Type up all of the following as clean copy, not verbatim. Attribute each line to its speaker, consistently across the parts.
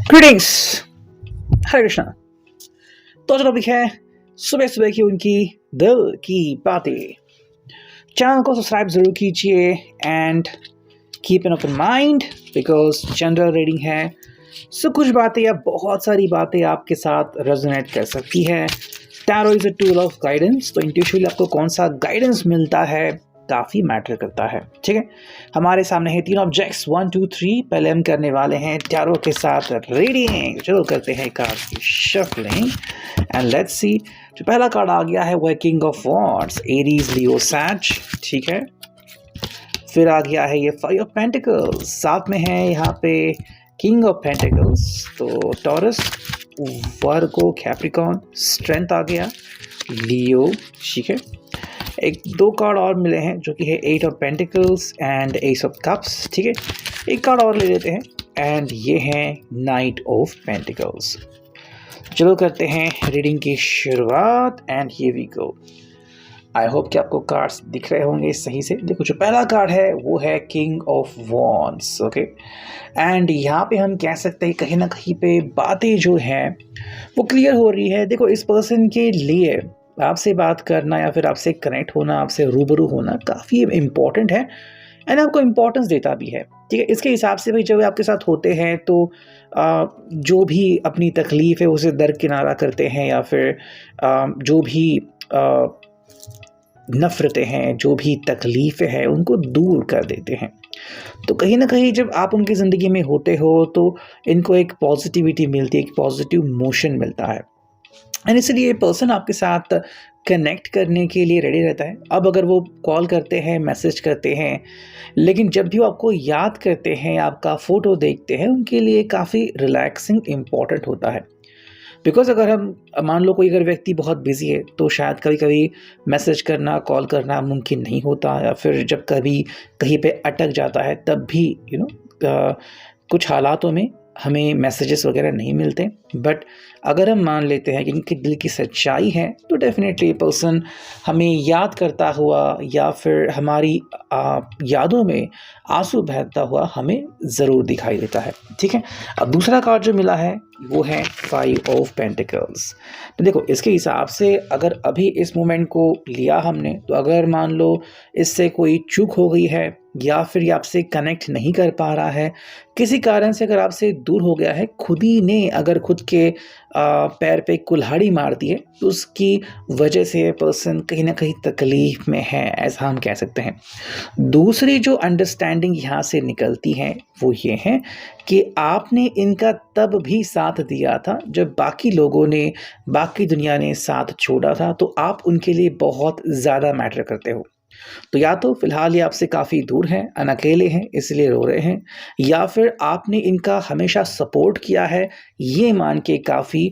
Speaker 1: Greetings, हरे कृष्णा। तो आज topic है सुबह सुबह की उनकी दिल की बातें। चैनल को सब्सक्राइब जरूर कीजिए and keep an open mind because general reading है। सो कुछ बातें या बहुत सारी बातें आपके साथ रेजोनेट कर सकती है। Tarot is a tool of guidance, तो इंट्यूशनली आपको कौन सा गाइडेंस मिलता है काफ़ी मैटर करता है। ठीक है, हमारे सामने है 3 ऑब्जेक्ट्स 1 2 3। पहले हम करने वाले हैं टैरो के साथ रीडिंग। चलो करते हैं कार्ड की शफलिंग एंड लेट्स सी। जो पहला कार्ड आ गया है वो है king of wands, Aries Leo says. ठीक है, फिर आ गया है ये 5 ऑफ पेंटिकल्स, साथ में है यहाँ पे किंग ऑफ पेंटिकल्स, तो टॉरस, वर्गो, कैप्रिकॉर्न, स्ट्रेंथ आ गया, लियो। ठीक है, एक 2 कार्ड और मिले हैं जो कि है 8 of pentacles and S of cups. ठीक है, एक कार्ड और ले लेते हैं एंड ये है नाइट ऑफ पेंटिकल्स। चलो करते हैं रीडिंग की शुरुआत and here we go. I hope कि आपको कार्ड्स दिख रहे होंगे सही से। देखो, जो पहला कार्ड है वो है king of wands. Okay, and यहाँ पे हम कह सकते हैं कहीं ना कहीं पे बातें जो हैं वो क्लियर हो रही है। देखो, इस पर्सन के लिए आपसे बात करना या फिर आपसे कनेक्ट होना, आपसे रूबरू होना काफ़ी इम्पॉर्टेंट है एंड आपको इम्पोर्टेंस देता भी है। ठीक है, इसके हिसाब से भाई जब आपके साथ होते हैं तो जो भी अपनी तकलीफ़ है उसे दरकिनारा करते हैं या फिर जो भी नफ़रतें हैं, जो भी तकलीफ़ें हैं उनको दूर कर देते हैं। तो कहीं ना कहीं जब आप उनकी ज़िंदगी में होते हो तो इनको एक पॉजिटिविटी मिलती है, एक पॉजिटिव मोशन मिलता है एंड इसलिए पर्सन आपके साथ कनेक्ट करने के लिए रेडी रहता है। अब अगर वो कॉल करते हैं, मैसेज करते हैं, लेकिन जब भी वो आपको याद करते हैं, आपका फ़ोटो देखते हैं, उनके लिए काफ़ी रिलैक्सिंग इम्पॉर्टेंट होता है। बिकॉज़ अगर हम मान लो कोई अगर व्यक्ति बहुत बिज़ी है तो शायद कभी कभी मैसेज करना, कॉल करना मुमकिन नहीं होता, या फिर जब कभी कहीं पे अटक जाता है तब भी कुछ हालातों में हमें मैसेजेस वगैरह नहीं मिलते। बट अगर हम मान लेते हैं कि इनके दिल की सच्चाई है तो डेफिनेटली पर्सन हमें याद करता हुआ या फिर हमारी यादों में आंसू बहता हुआ हमें ज़रूर दिखाई देता है। ठीक है, अब दूसरा कार्ड जो मिला है वो है 5 ऑफ पेंटिकल्स। तो देखो, इसके हिसाब से अगर अभी इस मोमेंट को लिया हमने तो अगर मान लो इससे कोई चूक हो गई है या फिर ये आपसे कनेक्ट नहीं कर पा रहा है, किसी कारण से अगर आपसे दूर हो गया है, खुद ही ने अगर खुद के पैर पे कुल्हाड़ी मार दी है तो उसकी वजह से पर्सन कहीं ना कहीं तकलीफ़ में है, ऐसा हम कह सकते हैं। दूसरी जो अंडरस्टैंडिंग यहाँ से निकलती है वो ये है कि आपने इनका तब भी साथ दिया था जब बाकी लोगों ने, बाकी दुनिया ने साथ छोड़ा था, तो आप उनके लिए बहुत ज़्यादा मैटर करते हो। तो या तो फिलहाल ये आपसे काफ़ी दूर हैं, अकेले हैं इसलिए रो रहे हैं, या फिर आपने इनका हमेशा सपोर्ट किया है ये मान के काफ़ी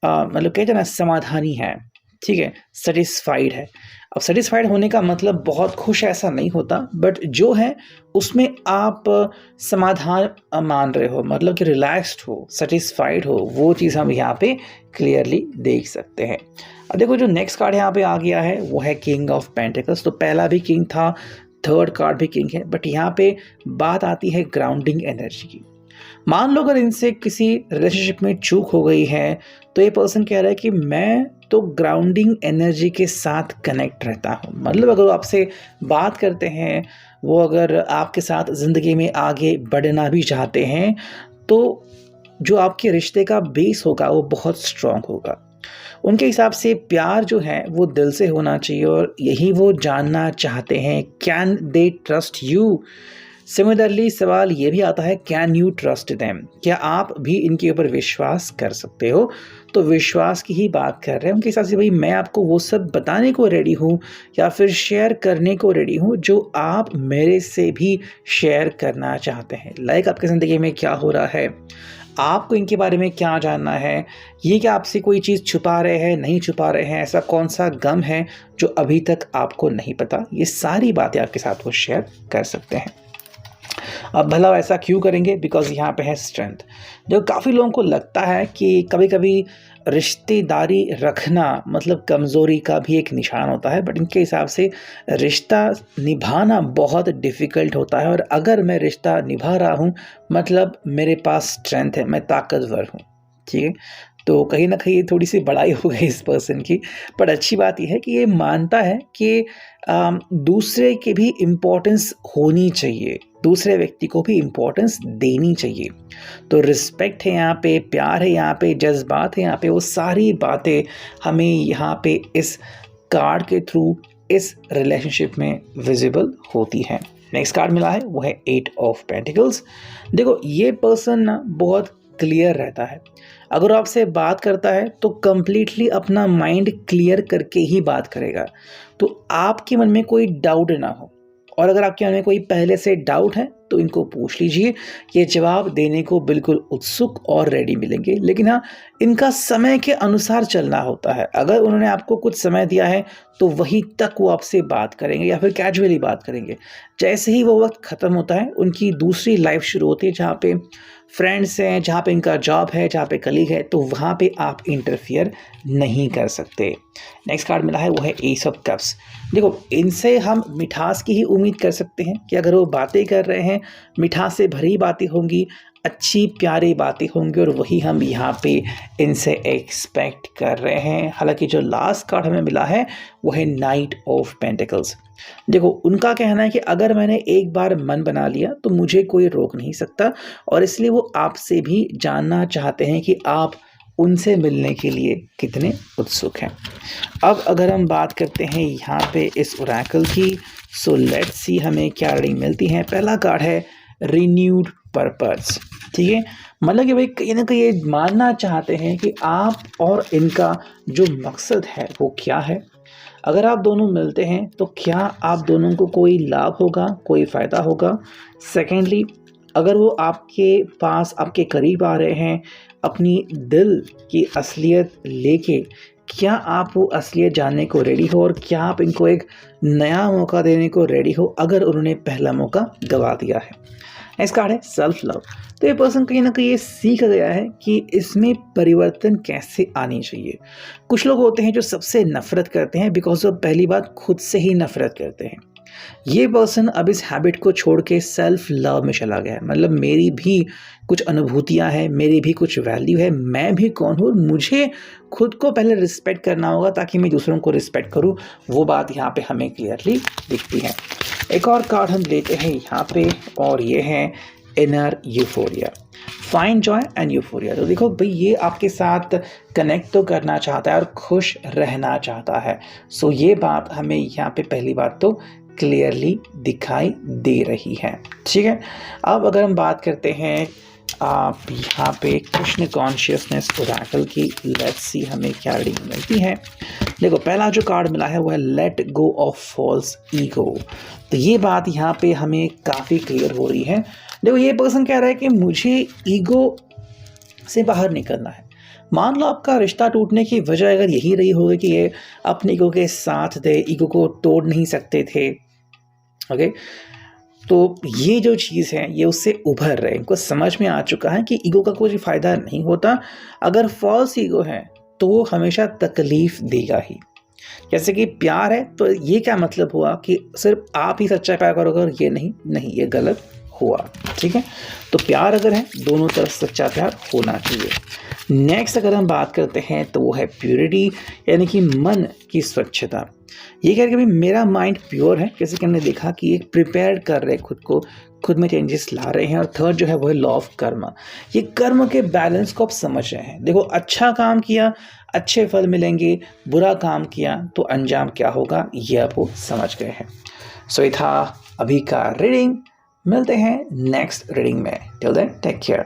Speaker 1: मतलब कहते हैं ना समाधानी है। ठीक है, सेटिस्फाइड है। अब सेटिस्फाइड होने का मतलब बहुत खुश ऐसा नहीं होता, बट जो है उसमें आप समाधान मान रहे हो, मतलब कि रिलैक्स्ड हो, सेटिस्फाइड हो, वो चीज़ हम यहाँ पे क्लियरली देख सकते हैं। अब देखो, जो नेक्स्ट कार्ड यहाँ पे आ गया है वो है किंग ऑफ पेंटिकल्स। तो पहला भी किंग था, थर्ड कार्ड भी किंग है, बट यहाँ पे बात आती है ग्राउंडिंग एनर्जी की। मान लो अगर इनसे किसी रिलेशनशिप में चूक हो गई है तो ये पर्सन कह रहा है कि मैं तो ग्राउंडिंग एनर्जी के साथ कनेक्ट रहता हूँ। मतलब अगर वो आपसे बात करते हैं, वो अगर आपके साथ ज़िंदगी में आगे बढ़ना भी चाहते हैं तो जो आपके रिश्ते का बेस होगा वो बहुत स्ट्रॉन्ग होगा। उनके हिसाब से प्यार जो है वो दिल से होना चाहिए और यही वो जानना चाहते हैं, can they trust you. Similarly सवाल ये भी आता है, कैन यू ट्रस्ट देम, क्या आप भी इनके ऊपर विश्वास कर सकते हो। तो विश्वास की ही बात कर रहे हैं उनके हिसाब से, भाई मैं आपको वो सब बताने को रेडी हूँ या फिर शेयर करने को रेडी हूँ जो आप मेरे से भी शेयर करना चाहते हैं। लाइक आपकी ज़िंदगी में क्या हो रहा है, आपको इनके बारे में क्या जानना है, ये क्या आपसे कोई चीज़ छुपा रहे हैं, नहीं छुपा रहे हैं, ऐसा कौन सा गम है जो अभी तक आपको नहीं पता, ये सारी बातें आपके साथ वो शेयर कर सकते हैं। अब भला ऐसा क्यों करेंगे? बिकॉज़ यहाँ पे है स्ट्रेंथ। जो काफ़ी लोगों को लगता है कि कभी-कभी रिश्तेदारी रखना मतलब कमज़ोरी का भी एक निशान होता है, बट इनके हिसाब से रिश्ता निभाना बहुत डिफ़िकल्ट होता है, और अगर मैं रिश्ता निभा रहा हूँ मतलब मेरे पास स्ट्रेंथ है, मैं ताकतवर हूँ। ठीक है? तो कहीं न कहीं ये थोड़ी-सी बड़ाई हो गई इस पर्सन की, बट अच्छी बात ये है कि ये मानता है कि दूसरे की भी इम्पोर्टेंस होनी चाहिए, दूसरे व्यक्ति को भी इम्पोर्टेंस देनी चाहिए। तो रिस्पेक्ट है यहाँ पे, प्यार है यहाँ पे, जज़्बात है यहाँ पे, वो सारी बातें हमें यहाँ पे इस कार्ड के थ्रू इस रिलेशनशिप में विज़िबल होती हैं। नेक्स्ट कार्ड मिला है वो है 8 ऑफ पेंटिकल्स। देखो ये पर्सन ना बहुत क्लियर रहता है। अगर आपसे बात करता है तो कंप्लीटली अपना माइंड क्लियर करके ही बात करेगा, तो आपके मन में कोई डाउट ना हो। और अगर आपके मन में कोई पहले से डाउट है तो इनको पूछ लीजिए, ये जवाब देने को बिल्कुल उत्सुक और रेडी मिलेंगे। लेकिन हाँ, इनका समय के अनुसार चलना होता है। अगर उन्होंने आपको कुछ समय दिया है तो वहीं तक वो आपसे बात करेंगे या फिर कैजुअली बात करेंगे। जैसे ही वो वक्त ख़त्म होता है, उनकी दूसरी लाइफ शुरू होती है, जहाँ पे फ्रेंड्स हैं, जहाँ पे इनका जॉब है, जहाँ पे कलीग है, तो वहाँ पे आप इंटरफियर नहीं कर सकते। नेक्स्ट कार्ड मिला है वो है एस ऑफ कप्स। देखो इनसे हम मिठास की ही उम्मीद कर सकते हैं कि अगर वो बातें कर रहे हैं, मिठास से भरी बातें होंगी, अच्छी प्यारी बातें होंगी, और वही हम यहाँ पे इनसे एक्सपेक्ट कर रहे हैं। हालांकि जो लास्ट कार्ड हमें मिला है वो है नाइट ऑफ पेंटिकल्स। देखो उनका कहना है कि अगर मैंने एक बार मन बना लिया तो मुझे कोई रोक नहीं सकता, और इसलिए वो आपसे भी जानना चाहते हैं कि आप उनसे मिलने के लिए कितने उत्सुक हैं। अब अगर हम बात करते हैं यहाँ पे इस ओरेकल की, सो लेट्स सी हमें क्या रीडिंग मिलती है। पहला कार्ड है रिन्यूड पर्पस। ठीक है, मतलब कि भाई कहीं ना कहीं ये मानना चाहते हैं कि आप और इनका जो मकसद है वो क्या है। अगर आप दोनों मिलते हैं तो क्या आप दोनों को कोई लाभ होगा, कोई फ़ायदा होगा। सेकेंडली, अगर वो आपके पास आपके करीब आ रहे हैं अपनी दिल की असलियत लेके, क्या आप वो असलियत जानने को रेडी हो, और क्या आप इनको एक नया मौका देने को रेडी हो अगर उन्होंने पहला मौका गवा दिया है। नेक्स्ट कार्ड है सेल्फ लव। तो ये पर्सन कहीं ना कहीं ये सीख गया है कि इसमें परिवर्तन कैसे आनी चाहिए। कुछ लोग होते हैं जो सबसे नफरत करते हैं बिकॉज वो पहली बात खुद से ही नफरत करते हैं। ये पर्सन अब इस हैबिट को छोड़ के सेल्फ लव में चला गया है। मतलब मेरी भी कुछ अनुभूतियाँ हैं, मेरी भी कुछ वैल्यू है, मैं भी कौन हूँ, मुझे खुद को पहले रिस्पेक्ट करना होगा ताकि मैं दूसरों को रिस्पेक्ट करूँ। वो बात यहाँ पे हमें क्लियरली दिखती है। एक और कार्ड हम लेते हैं यहाँ पे, और ये है inner euphoria, find Joy and euphoria. तो देखो भाई ये आपके साथ कनेक्ट तो करना चाहता है और खुश रहना चाहता है। सो ये बात हमें यहाँ पे पहली बात तो क्लियरली दिखाई दे रही है। ठीक है, अब अगर हम बात करते हैं आप यहाँ पे कृष्ण कॉन्शियसनेस ओरेकल की, लेट्स सी हमें क्या रीडिंग मिलती है। देखो पहला जो कार्ड मिला है वो है let go of false ego. तो ये बात यहाँ पे हमें काफ़ी क्लियर हो रही है। देखो ये पर्सन कह रहा है कि मुझे ईगो से बाहर निकलना है। मान लो आपका रिश्ता टूटने की वजह अगर यही रही होगी कि ये अपने ईगो के साथ थे, ईगो को तोड़ नहीं सकते थे, ओके, तो ये जो चीज़ है ये उससे उभर रहे, इनको समझ में आ चुका है कि ईगो का कोई फ़ायदा नहीं होता। अगर फॉल्स ईगो है तो वो हमेशा तकलीफ़ देगा ही। जैसे कि प्यार है तो ये क्या मतलब हुआ कि सिर्फ आप ही सच्चा प्यार करोगे और ये नहीं, ये गलत हुआ। ठीक है, तो प्यार अगर है दोनों तरफ सच्चा प्यार होना चाहिए। नेक्स्ट अगर हम बात करते हैं तो वो है प्योरिटी, यानी कि मन की स्वच्छता। ये कह रहे कि भाई मेरा माइंड प्योर है, जैसे कि हमने देखा कि एक प्रिपेयर कर रहे खुद को, खुद में चेंजेस ला रहे हैं। और थर्ड जो है वो है लॉ ऑफ कर्म। ये कर्म के बैलेंस को आप समझ रहे हैं। देखो अच्छा काम किया अच्छे फल मिलेंगे, बुरा काम किया तो अंजाम क्या होगा ये आप वो समझ गए हैं। सो ये था अभी का रीडिंग, मिलते हैं नेक्स्ट रीडिंग में। Till then take care.